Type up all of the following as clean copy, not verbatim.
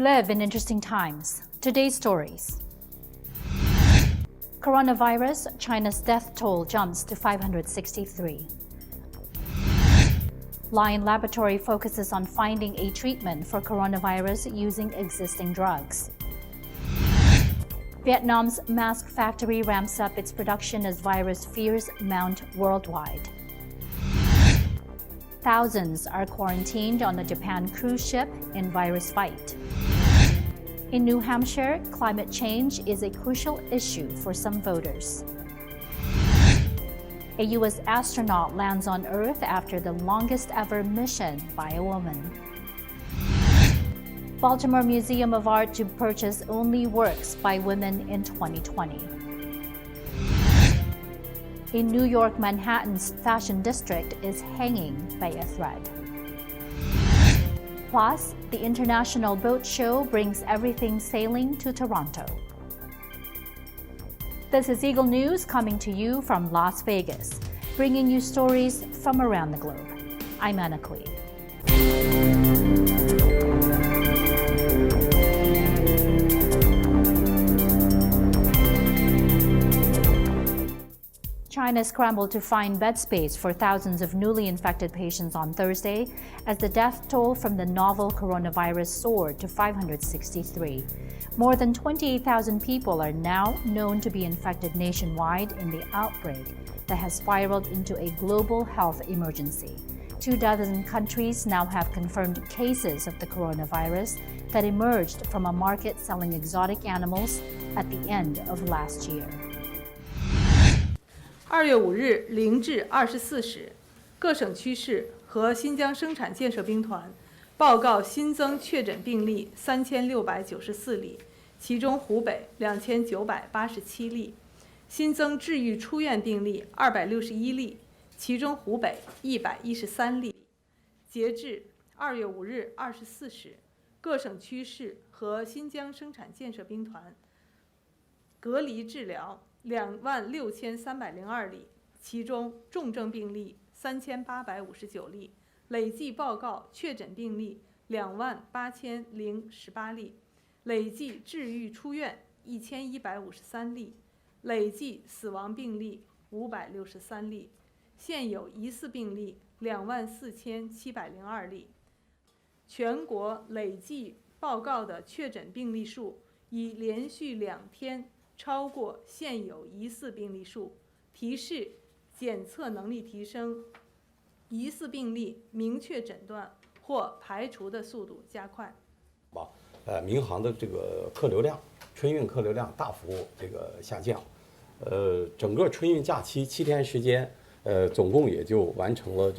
live in interesting times. Today's stories. Coronavirus, China's death toll jumps to 563. Lion Laboratory focuses on finding a treatment for coronavirus using existing drugs. Vietnam's mask factory ramps up its production as virus fears mount worldwide. Thousands are quarantined on a Japan cruise ship in virus fight. In New Hampshire, climate change is a crucial issue for some voters. A U.S. astronaut lands on Earth after the longest ever mission by a woman. Baltimore Museum of Art to purchase only works by women in 2020. In New York, Manhattan's fashion district is hanging by a thread. Plus, the International Boat Show brings everything sailing to Toronto. This is Eagle News coming to you from Las Vegas, bringing you stories from around the globe. I'm Anna Clee. China scrambled to find bed space for thousands of newly infected patients on Thursday as the death toll from the novel coronavirus soared to 563. More than 28,000 people are now known to be infected nationwide in the outbreak that has spiraled into a global health emergency. 24 countries now have confirmed cases of the coronavirus that emerged from a market selling exotic animals at the end of last year. 2月5日0至24时，各省区市和新疆生产建设兵团报告新增确诊病例3694例，其中湖北2987例，新增治愈出院病例261例，其中湖北113例。截至2月5日24时，各省区市和新疆生产建设兵团隔离治疗26302例，其中重症病例3859例，累计报告确诊病例28018例，累计治愈出院1153例，累计死亡病例563例，现有疑似病例24702例。全国累计报告的确诊病例数已连续2天超过现有疑似病例数，提示检测能力提升，疑似病例明确诊断或排除的速度加快。民航的这个客流量，春运客流量大幅下降，整个春运假期7天时间，总共也就完成了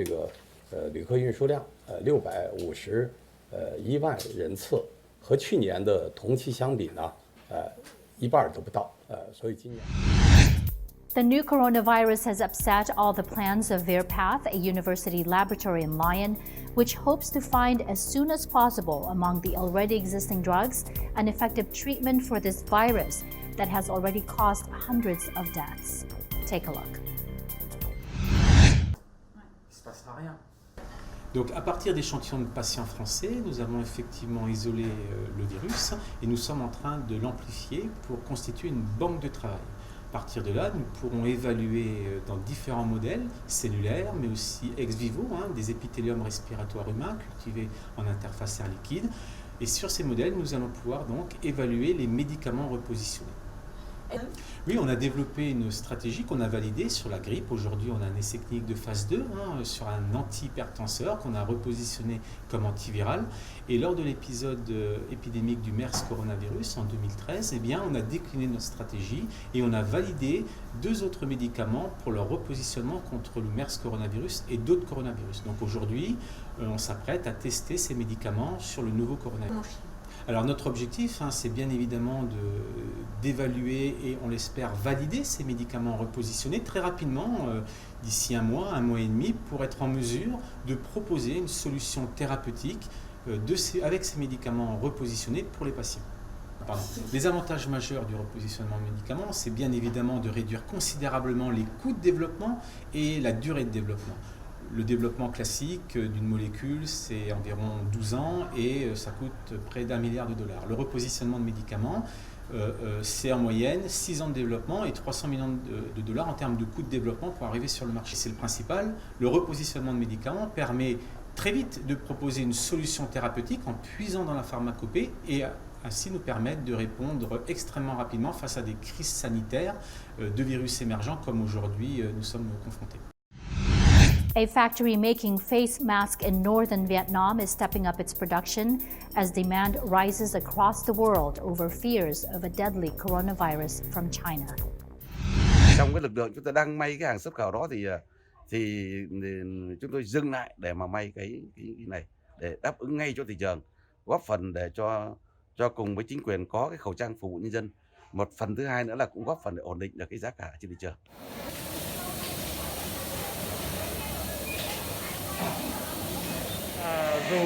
旅客运输量651万人次，和去年的同期相比呢，一半都不到，所以今年。The new coronavirus has upset all the plans of Virpath, a university laboratory in Lyon, which hopes to find as soon as possible among the already existing drugs an effective treatment for this virus that has already caused hundreds of deaths. Take a look. Donc à partir d'échantillons de patients français, nous avons effectivement isolé le virus et nous sommes en train de l'amplifier pour constituer une banque de travail. À partir de là, nous pourrons évaluer dans différents modèles cellulaires, mais aussi ex vivo, des épithéliums respiratoires humains cultivés en interface air liquide. Et sur ces modèles, nous allons pouvoir donc évaluer les médicaments repositionnés. Oui, on a développé une stratégie qu'on a validée sur la grippe. Aujourd'hui, on a un essai clinique de phase 2 sur un antihypertenseur qu'on a repositionné comme antiviral. Et lors de l'épisode épidémique du MERS coronavirus en 2013, eh bien, on a décliné notre stratégie et on a validé 2 autres médicaments pour leur repositionnement contre le MERS coronavirus et d'autres coronavirus. Donc aujourd'hui, on s'apprête à tester ces médicaments sur le nouveau coronavirus. Alors notre objectif, c'est bien évidemment d'évaluer et on l'espère valider ces médicaments repositionnés très rapidement, d'ici un mois et demi, pour être en mesure de proposer une solution thérapeutique avec ces médicaments repositionnés pour les patients. Les avantages majeurs du repositionnement de médicaments, c'est bien évidemment de réduire considérablement les coûts de développement et la durée de développement. Le développement classique d'une molécule, c'est environ 12 ans et ça coûte près d'1 milliard de dollars. Le repositionnement de médicaments, c'est en moyenne 6 ans de développement et 300 millions de dollars en termes de coût de développement pour arriver sur le marché. C'est le principal. Le repositionnement de médicaments permet très vite de proposer une solution thérapeutique en puisant dans la pharmacopée et ainsi nous permettre de répondre extrêmement rapidement face à des crises sanitaires de virus émergents comme aujourd'hui nous sommes confrontés. A factory making face masks in northern Vietnam is stepping up its production as demand rises across the world over fears of a deadly coronavirus from China. Trong cái lực lượng chúng ta đang may cái hàng xuất khẩu đó thì chúng tôi dừng lại để mà may cái này để đáp ứng ngay cho thị trường, góp phần để cho cùng với chính quyền có cái khẩu trang phục vụ nhân dân. Một phần thứ hai nữa là cũng góp phần để ổn định được cái giá cả trên thị trường. Dù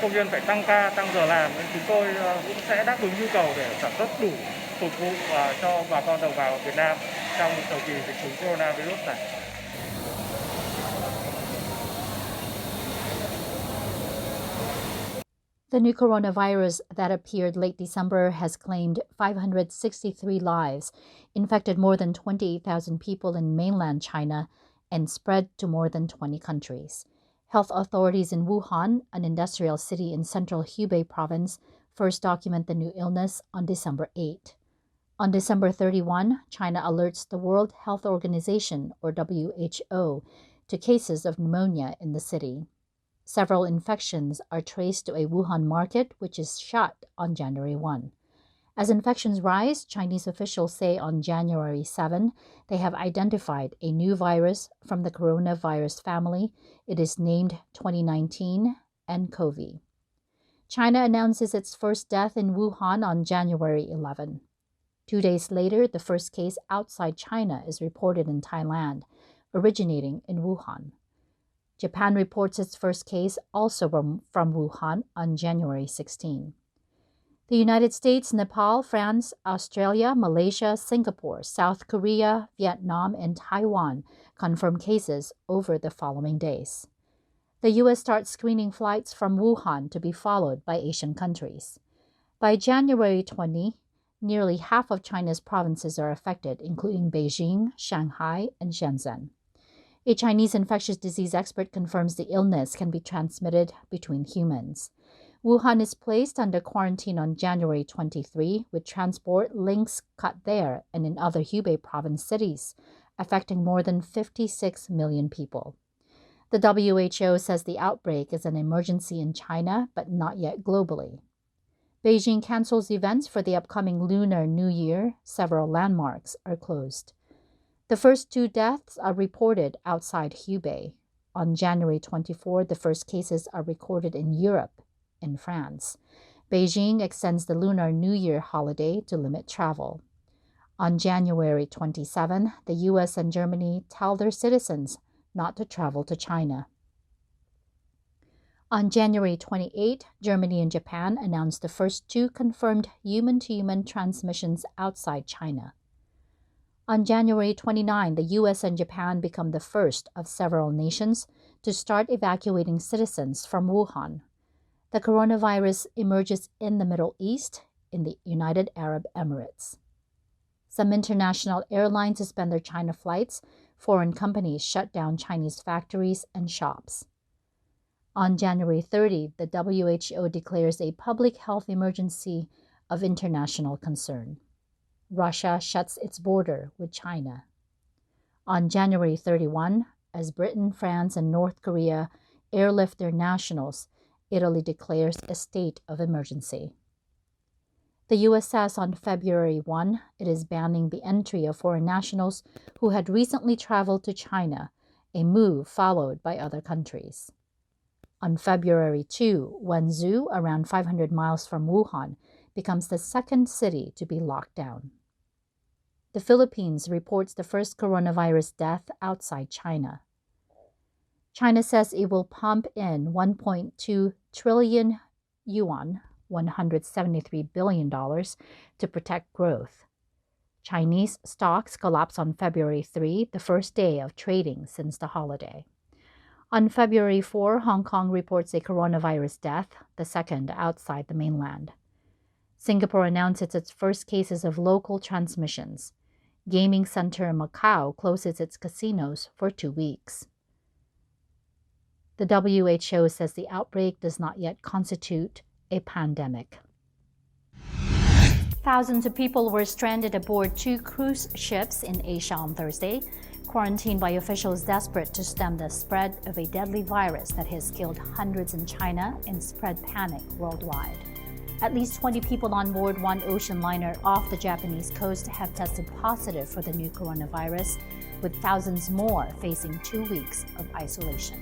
công nhân phải tăng ca, tăng giờ làm, nên chúng tôi cũng sẽ đáp ứng nhu cầu để sản xuất đủ phục vụ cho bà con đồng bào Việt Nam trong thời kỳ dịch chống coronavirus này. The new coronavirus that appeared late December has claimed 563 lives, infected more than 28,000 people in mainland China, and spread to more than 20 countries. Health authorities in Wuhan, an industrial city in central Hubei province, first document the new illness on December 8. On December 31, China alerts the World Health Organization, or WHO, to cases of pneumonia in the city. Several infections are traced to a Wuhan market, which is shut on January 1. As infections rise, Chinese officials say on January 7 they have identified a new virus from the coronavirus family. It is named 2019 nCoV. China announces its first death in Wuhan on January 11. 2 days later, the first case outside China is reported in Thailand, originating in Wuhan. Japan reports its first case also from Wuhan on January 16. The United States, Nepal, France, Australia, Malaysia, Singapore, South Korea, Vietnam, and Taiwan confirm cases over the following days. The U.S. starts screening flights from Wuhan to be followed by Asian countries. By January 20, nearly half of China's provinces are affected, including Beijing, Shanghai, and Shenzhen. A Chinese infectious disease expert confirms the illness can be transmitted between humans. Wuhan is placed under quarantine on January 23, with transport links cut there and in other Hubei province cities, affecting more than 56 million people. The WHO says the outbreak is an emergency in China, but not yet globally. Beijing cancels events for the upcoming Lunar New Year. Several landmarks are closed. The first 2 deaths are reported outside Hubei. On January 24, the first cases are recorded in Europe and France. Beijing extends the Lunar New Year holiday to limit travel. On January 27, the U.S. and Germany tell their citizens not to travel to China. On January 28, Germany and Japan announced the first 2 confirmed human-to-human transmissions outside China. On January 29, the U.S. and Japan become the first of several nations to start evacuating citizens from Wuhan. The coronavirus emerges in the Middle East, in the United Arab Emirates. Some international airlines suspend their China flights. Foreign companies shut down Chinese factories and shops. On January 30, the WHO declares a public health emergency of international concern. Russia shuts its border with China. On January 31, as Britain, France, and North Korea airlift their nationals, Italy declares a state of emergency. The U.S. says on February 1 it is banning the entry of foreign nationals who had recently traveled to China, a move followed by other countries. On February 2, Wenzhou, around 500 miles from Wuhan, becomes the second city to be locked down. The Philippines reports the first coronavirus death outside China. China says it will pump in 1.2 trillion yuan, $173 billion, to protect growth. Chinese stocks collapse on February 3, the first day of trading since the holiday. On February 4, Hong Kong reports a coronavirus death, the second outside the mainland. Singapore announces its first cases of local transmissions. Gaming center Macau closes its casinos for 2 weeks. The WHO says the outbreak does not yet constitute a pandemic. Thousands of people were stranded aboard 2 cruise ships in Asia on Thursday, quarantined by officials desperate to stem the spread of a deadly virus that has killed hundreds in China and spread panic worldwide. At least 20 people on board one ocean liner off the Japanese coast have tested positive for the new coronavirus, with thousands more facing 2 weeks of isolation.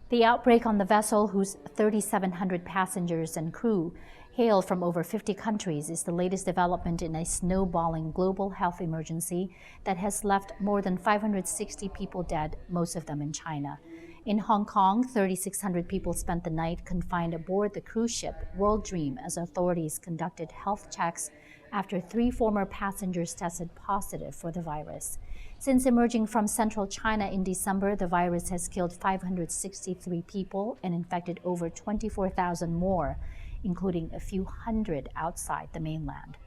The outbreak on the vessel, whose 3,700 passengers and crew hail from over 50 countries, is the latest development in a snowballing global health emergency that has left more than 560 people dead, most of them in China. In Hong Kong, 3,600 people spent the night confined aboard the cruise ship World Dream as authorities conducted health checks after 3 former passengers tested positive for the virus. Since emerging from central China in December, the virus has killed 563 people and infected over 24,000 more, including a few hundred outside the mainland.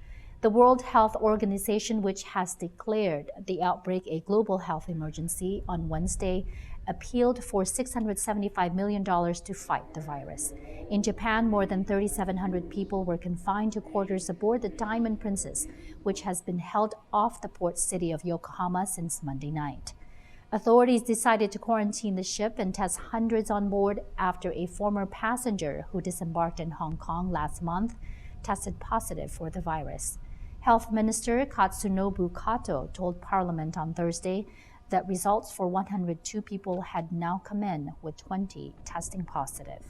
The World Health Organization, which has declared the outbreak a global health emergency on Wednesday, appealed for $675 million to fight the virus. In Japan, more than 3,700 people were confined to quarters aboard the Diamond Princess, which has been held off the port city of Yokohama since Monday night. Authorities decided to quarantine the ship and test hundreds on board after a former passenger who disembarked in Hong Kong last month tested positive for the virus. Health Minister Katsunobu Kato told Parliament on Thursday that results for 102 people had now come in, with 20 testing positive.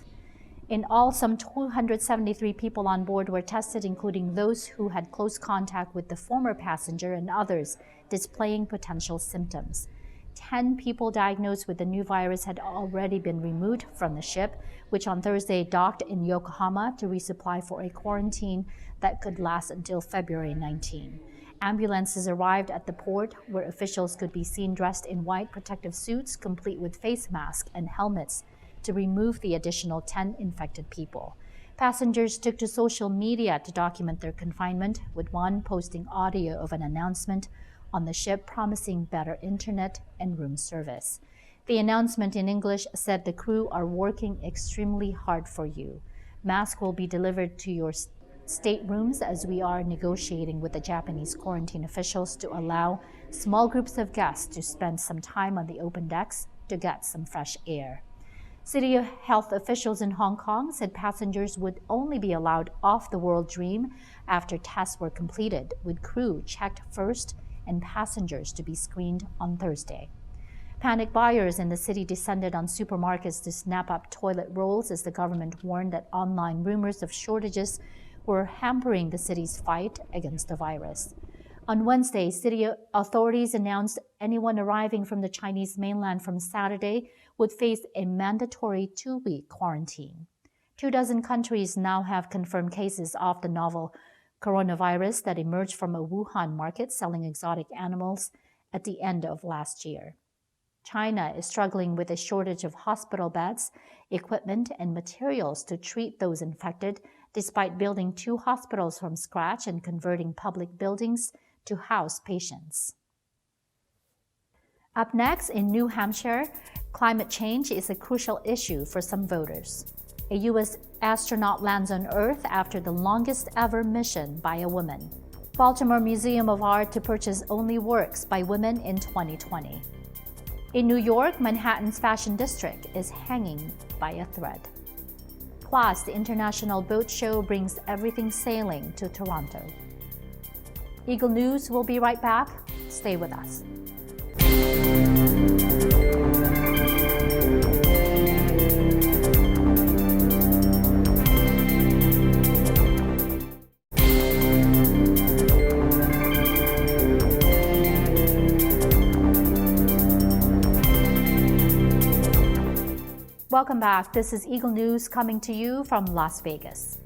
In all, some 273 people on board were tested, including those who had close contact with the former passenger and others displaying potential symptoms. 10 people diagnosed with the new virus had already been removed from the ship, which on Thursday docked in Yokohama to resupply for a quarantine that could last until February 19. Ambulances arrived at the port, where officials could be seen dressed in white protective suits, complete with face masks and helmets, to remove the additional 10 infected people. Passengers took to social media to document their confinement, with one posting audio of an announcement on the ship promising better internet and room service. The announcement in English said the crew are working extremely hard for you. Masks will be delivered to your staterooms as we are negotiating with the Japanese quarantine officials to allow small groups of guests to spend some time on the open decks to get some fresh air. City health officials in Hong Kong said passengers would only be allowed off the World Dream after tests were completed, with crew checked first and passengers to be screened on Thursday. Panic buyers in the city descended on supermarkets to snap up toilet rolls as the government warned that online rumors of shortages were hampering the city's fight against the virus. On Wednesday, city authorities announced anyone arriving from the Chinese mainland from Saturday would face a mandatory 2-week quarantine. 24 countries now have confirmed cases of the novel coronavirus that emerged from a Wuhan market selling exotic animals at the end of last year. China is struggling with a shortage of hospital beds, equipment, and materials to treat those infected, despite building 2 hospitals from scratch and converting public buildings to house patients. Up next, in New Hampshire, climate change is a crucial issue for some voters. A U.S. astronaut lands on Earth after the longest ever mission by a woman. Baltimore Museum of Art to purchase only works by women in 2020. In New York, Manhattan's fashion district is hanging by a thread. Plus, the International Boat Show brings everything sailing to Toronto. Eagle News will be right back. Stay with us. Welcome back. This is Eagle News coming to you from Las Vegas.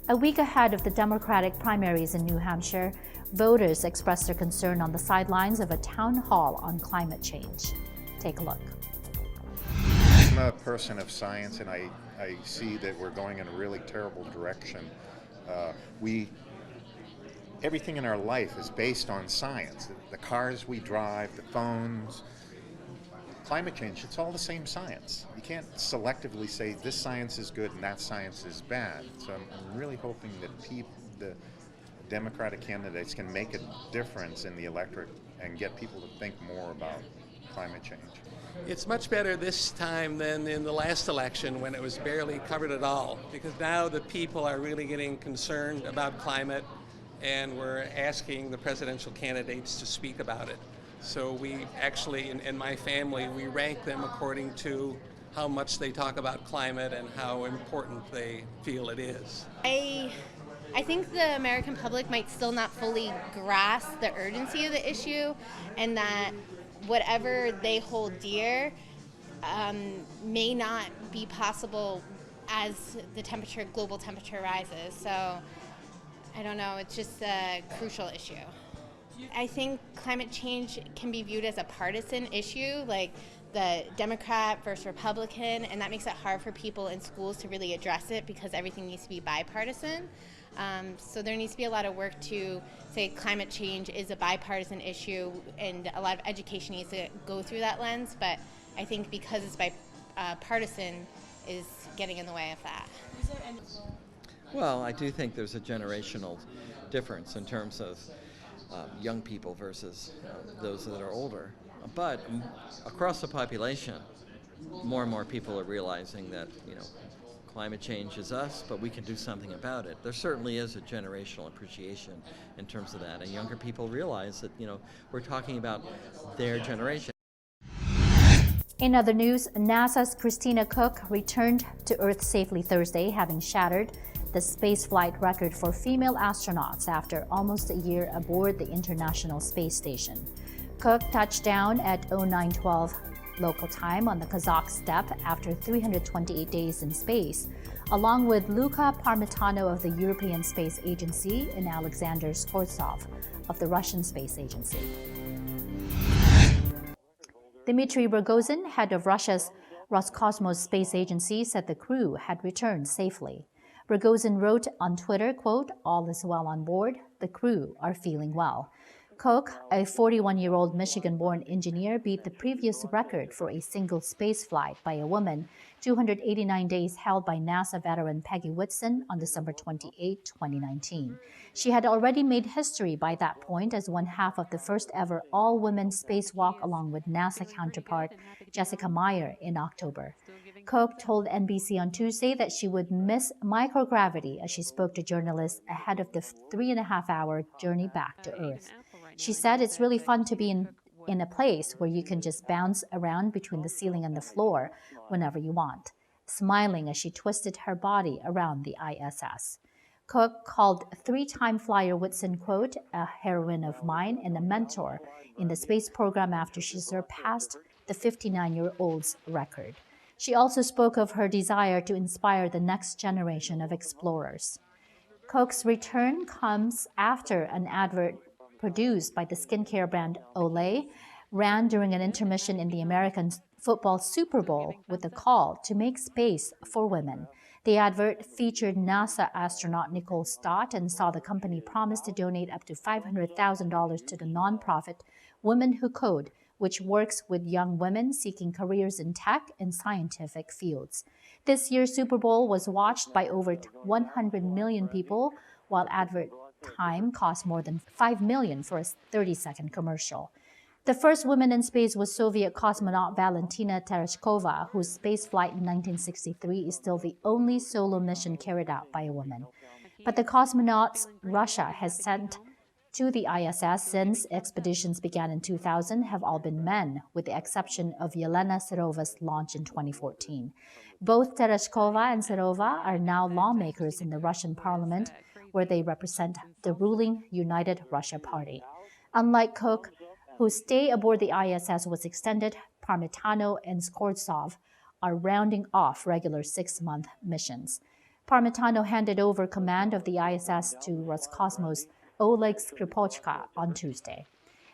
A week ahead of the Democratic primaries in New Hampshire, Voters expressed their concern on the sidelines of a town hall on climate change. Take a look. I'm a person of science, and I see that we're going in a really terrible direction. Everything in our life is based on science. The cars we drive, the phones, climate change, it's all the same science. You can't selectively say this science is good and that science is bad. So I'm really hoping that the Democratic candidates can make a difference in the electorate and get people to think more about climate change. It's much better this time than in the last election when it was barely covered at all, because now the people are really getting concerned about climate, and we're asking the presidential candidates to speak about it. So we actually, in my family, we rank them according to how much they talk about climate and how important they feel it is. I think the American public might still not fully grasp the urgency of the issue, and that whatever they hold dear may not be possible as the global temperature rises. So I don't know, it's just a crucial issue. I think climate change can be viewed as a partisan issue, like the Democrat versus Republican, and that makes it hard for people in schools to really address it because everything needs to be bipartisan. So there needs to be a lot of work to say climate change is a bipartisan issue, and a lot of education needs to go through that lens, but I think because it's bipartisan is getting in the way of that. Well, I do think there's a generational difference in terms of young people versus those that are older. But across the population, more and more people are realizing that, climate change is us, but we can do something about it. There certainly is a generational appreciation in terms of that, and younger people realize that, we're talking about their generation. In other news, NASA's Christina Koch returned to Earth safely Thursday, having shattered the spaceflight record for female astronauts after almost a year aboard the International Space Station. Koch touched down at 0912 local time on the Kazakh steppe after 328 days in space, along with Luka Parmitano of the European Space Agency and Alexander Skvortsov of the Russian Space Agency. Dmitry Rogozin, head of Russia's Roscosmos Space Agency, said the crew had returned safely. Rogozin wrote on Twitter, quote, "All is well on board. The crew are feeling well." Koch, a 41-year-old Michigan-born engineer, beat the previous record for a single space flight by a woman, 289 days held by NASA veteran Peggy Whitson on December 28, 2019. She had already made history by that point as one half of the first ever all-women spacewalk along with NASA counterpart Jessica Meyer in October. Koch told NBC on Tuesday that she would miss microgravity as she spoke to journalists ahead of the 3.5-hour journey back to Earth. She said it's really fun to be in a place where you can just bounce around between the ceiling and the floor whenever you want, smiling as she twisted her body around the ISS. Koch called three-time flyer Whitson, quote, "a heroine of mine and a mentor in the space program after she surpassed the 59-year-old's record." She also spoke of her desire to inspire the next generation of explorers. Koch's return comes after an advert produced by the skincare brand Olay ran during an intermission in the American football Super Bowl with a call to make space for women. The advert featured NASA astronaut Nicole Stott and saw the company promise to donate up to $500,000 to the nonprofit Women Who Code, which works with young women seeking careers in tech and scientific fields. This year's Super Bowl was watched by over 100 million people, while advert time cost more than $5 million for a 30-second commercial. The first woman in space was Soviet cosmonaut Valentina Tereshkova, whose spaceflight in 1963 is still the only solo mission carried out by a woman. But the cosmonauts Russia has sent to the ISS since expeditions began in 2000 have all been men, with the exception of Yelena Serova's launch in 2014. Both Tereshkova and Serova are now lawmakers in the Russian parliament, where they represent the ruling United Russia Party. Unlike Koch, whose stay aboard the ISS was extended, Parmitano and Skvortsov are rounding off regular 6-month missions. Parmitano handed over command of the ISS to Roscosmos Oleg Skripalchka on Tuesday.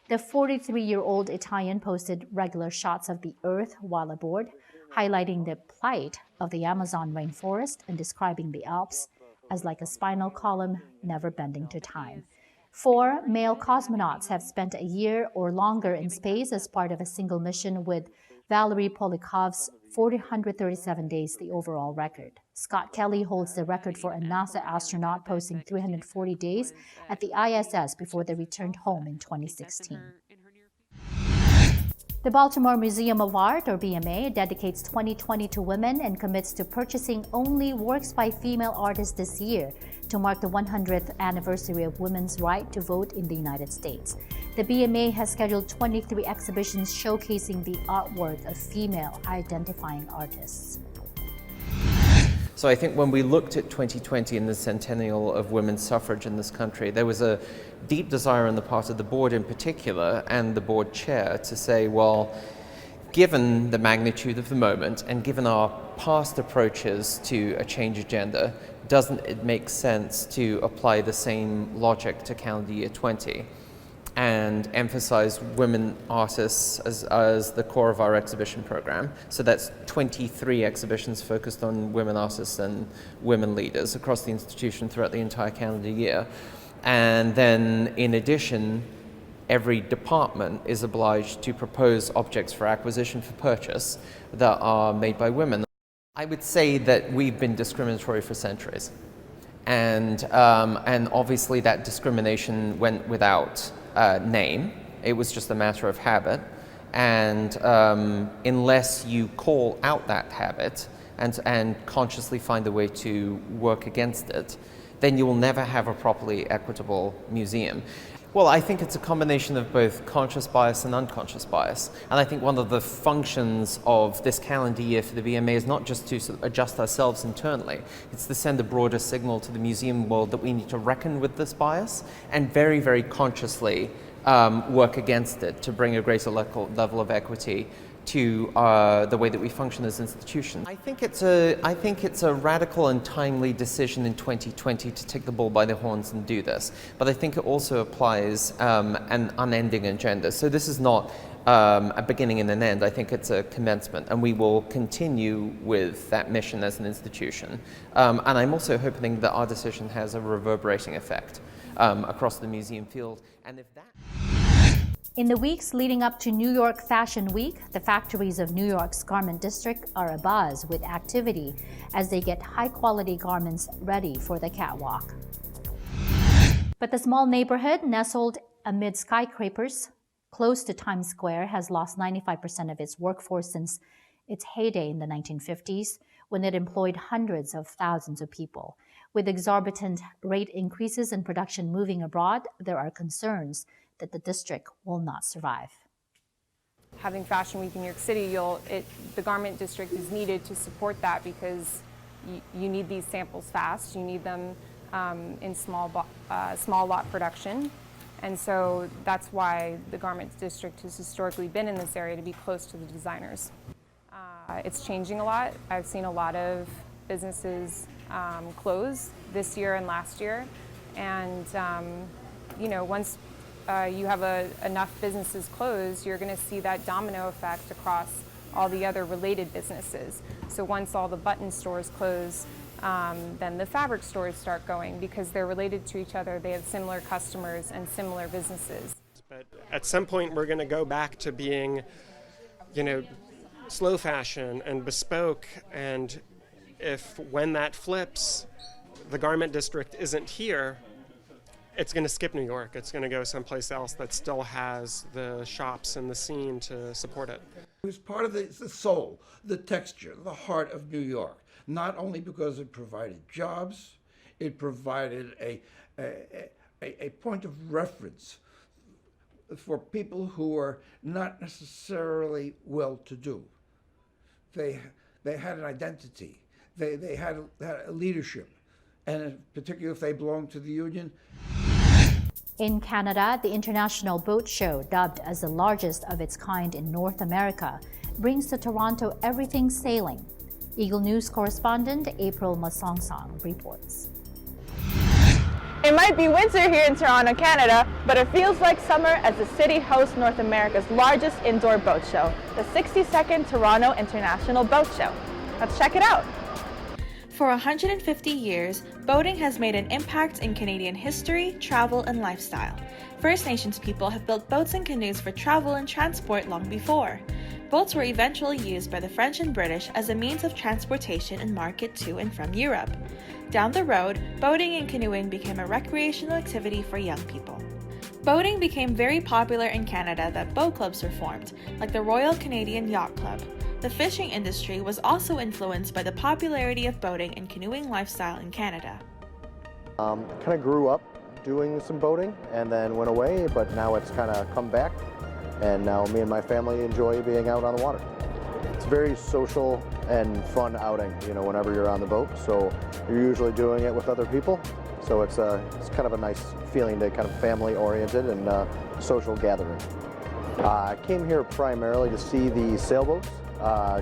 The 43-year-old Italian posted regular shots of the Earth while aboard, highlighting the plight of the Amazon rainforest and describing the Alps as like a spinal column never bending to time. 4 male cosmonauts have spent a year or longer in space as part of a single mission, with Valery Polikov's 437 days the overall record. Scott Kelly holds the record for a NASA astronaut posting 340 days at the ISS before they returned home in 2016. The Baltimore Museum of Art, or BMA, dedicates 2020 to women and commits to purchasing only works by female artists this year to mark the 100th anniversary of women's right to vote in the United States. The BMA has scheduled 23 exhibitions showcasing the artwork of female identifying artists. So I think when we looked at 2020 and the centennial of women's suffrage in this country, there was a deep desire on the part of the board in particular and the board chair to say, well, given the magnitude of the moment and given our past approaches to a change agenda, doesn't it make sense to apply the same logic to calendar year 20 and emphasize women artists as the core of our exhibition program? So that's 23 exhibitions focused on women artists and women leaders across the institution throughout the entire calendar year. And then in addition, every department is obliged to propose objects for acquisition for purchase that are made by women. I would say that we've been discriminatory for centuries. And obviously that discrimination went without name. It was just a matter of habit. And unless you call out that habit and consciously find a way to work against it, then you will never have a properly equitable museum. Well, I think it's a combination of both conscious bias and unconscious bias. And I think one of the functions of this calendar year for the BMA is not just to sort of adjust ourselves internally, it's to send a broader signal to the museum world that we need to reckon with this bias and very, very consciously work against it to bring a greater level of equity to the way that we function as institutions. I think it's a radical and timely decision in 2020 to take the bull by the horns and do this. But I think it also applies an unending agenda. So this is not a beginning and an end. I think it's a commencement, and we will continue with that mission as an institution. And I'm also hoping that our decision has a reverberating effect across the museum field. And if that... In the weeks leading up to New York Fashion Week, the factories of New York's garment district are abuzz with activity as they get high-quality garments ready for the catwalk. But the small neighborhood nestled amid skyscrapers close to Times Square has lost 95% of its workforce since its heyday in the 1950s, when it employed hundreds of thousands of people. With exorbitant rate increases in production moving abroad, there are concerns that the district will not survive. Having Fashion Week in New York City, the garment district is needed to support that because you need these samples fast. You need them in small lot production. And so that's why the garment district has historically been in this area, to be close to the designers. It's changing a lot. I've seen a lot of businesses close this year and last year. And once you have enough businesses close, you're going to see that domino effect across all the other related businesses. So once all the button stores close, then the fabric stores start going because they're related to each other. They have similar customers and similar businesses. But at some point, we're going to go back to being, slow fashion and bespoke. And when that flips, the garment district isn't here, it's going to skip New York. It's going to go someplace else that still has the shops and the scene to support it. It was part of the soul, the texture, the heart of New York, not only because it provided jobs, it provided a point of reference for people who are not necessarily well-to-do. They had an identity. They had a leadership, and particularly if they belonged to the union. In Canada, the International Boat Show, dubbed as the largest of its kind in North America, brings to Toronto everything sailing. Eagle News correspondent April Masongsong reports. It might be winter here in Toronto, Canada, but it feels like summer as the city hosts North America's largest indoor boat show, the 62nd Toronto International Boat Show. Let's check it out. For 150 years, boating has made an impact in Canadian history, travel, and lifestyle. First Nations people have built boats and canoes for travel and transport long before. Boats were eventually used by the French and British as a means of transportation and market to and from Europe. Down the road, boating and canoeing became a recreational activity for young people. Boating became very popular in Canada that boat clubs were formed, like the Royal Canadian Yacht Club. The fishing industry was also influenced by the popularity of boating and canoeing lifestyle in Canada. Kind of grew up doing some boating and then went away, but now it's kind of come back, and now me and my family enjoy being out on the water. It's a very social and fun outing, you know, whenever you're on the boat, so you're usually doing it with other people, so it's kind of a nice feeling to kind of family-oriented and social gathering. I came here primarily to see the sailboats,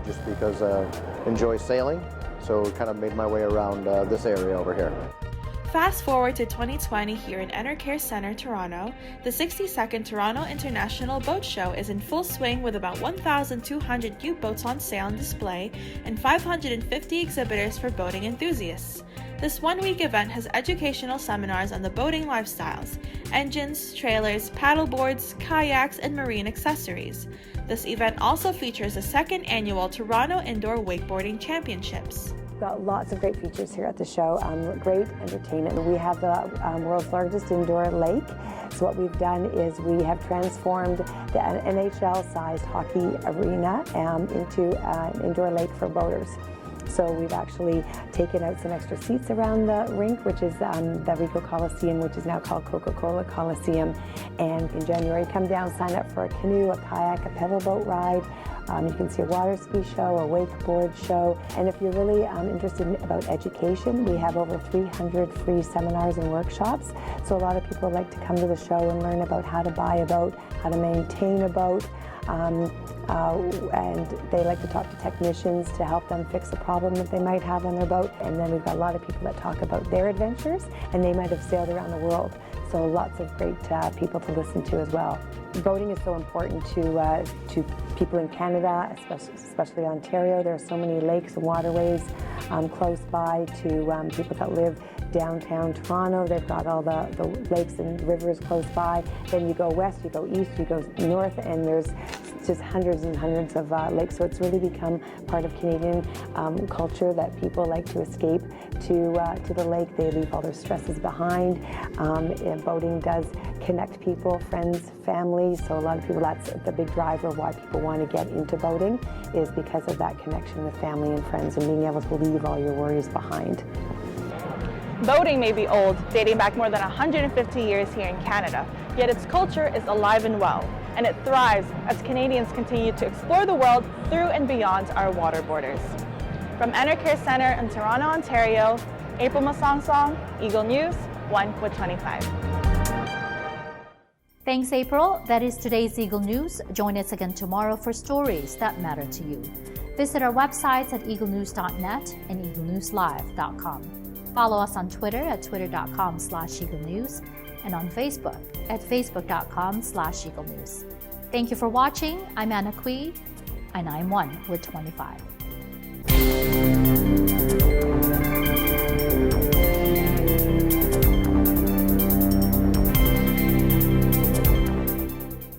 just because I enjoy sailing, so kind of made my way around this area over here. Fast forward to 2020 here in Enercare Centre, Toronto, the 62nd Toronto International Boat Show is in full swing with about 1,200 U-boats on sale and display and 550 exhibitors for boating enthusiasts. This one-week event has educational seminars on the boating lifestyles, engines, trailers, paddleboards, kayaks, and marine accessories. This event also features the second annual Toronto Indoor Wakeboarding Championships. We've got lots of great features here at the show, great entertainment. We have the world's largest indoor lake. So what we've done is we have transformed the NHL-sized hockey arena into an indoor lake for boaters. So we've actually taken out some extra seats around the rink, which is the Ricoh Coliseum, which is now called Coca-Cola Coliseum. And in January, come down, sign up for a canoe, a kayak, a pedal boat ride. You can see a water ski show, a wakeboard show. And if you're really interested about education, we have over 300 free seminars and workshops. So a lot of people like to come to the show and learn about how to buy a boat, how to maintain a boat. And they like to talk to technicians to help them fix a problem that they might have on their boat. And then we've got a lot of people that talk about their adventures, and they might have sailed around the world. So lots of great people to listen to as well. Boating is so important to people in Canada, especially Ontario. There are so many lakes and waterways close by to people that live downtown Toronto. They've got all the lakes and rivers close by. Then you go west, you go east, you go north, and there's just hundreds and hundreds of lakes. So it's really become part of Canadian culture that people like to escape to the lake. They leave all their stresses behind. Boating does connect people, friends, family. So a lot of people, that's the big driver why people want to get into boating, is because of that connection with family and friends and being able to leave all your worries behind. Boating may be old, dating back more than 150 years here in Canada, yet its culture is alive and well, and it thrives as Canadians continue to explore the world through and beyond our water borders. From Enercare Centre in Toronto, Ontario, April Masongsong, Eagle News, 1 with 25. Thanks, April. That is today's Eagle News. Join us again tomorrow for stories that matter to you. Visit our websites at eaglenews.net and eaglenewslive.com. Follow us on Twitter at twitter.com/eaglenews and on Facebook at facebook.com/eaglenews. Thank you for watching. I'm Anna Kui, and I'm 1 with 25.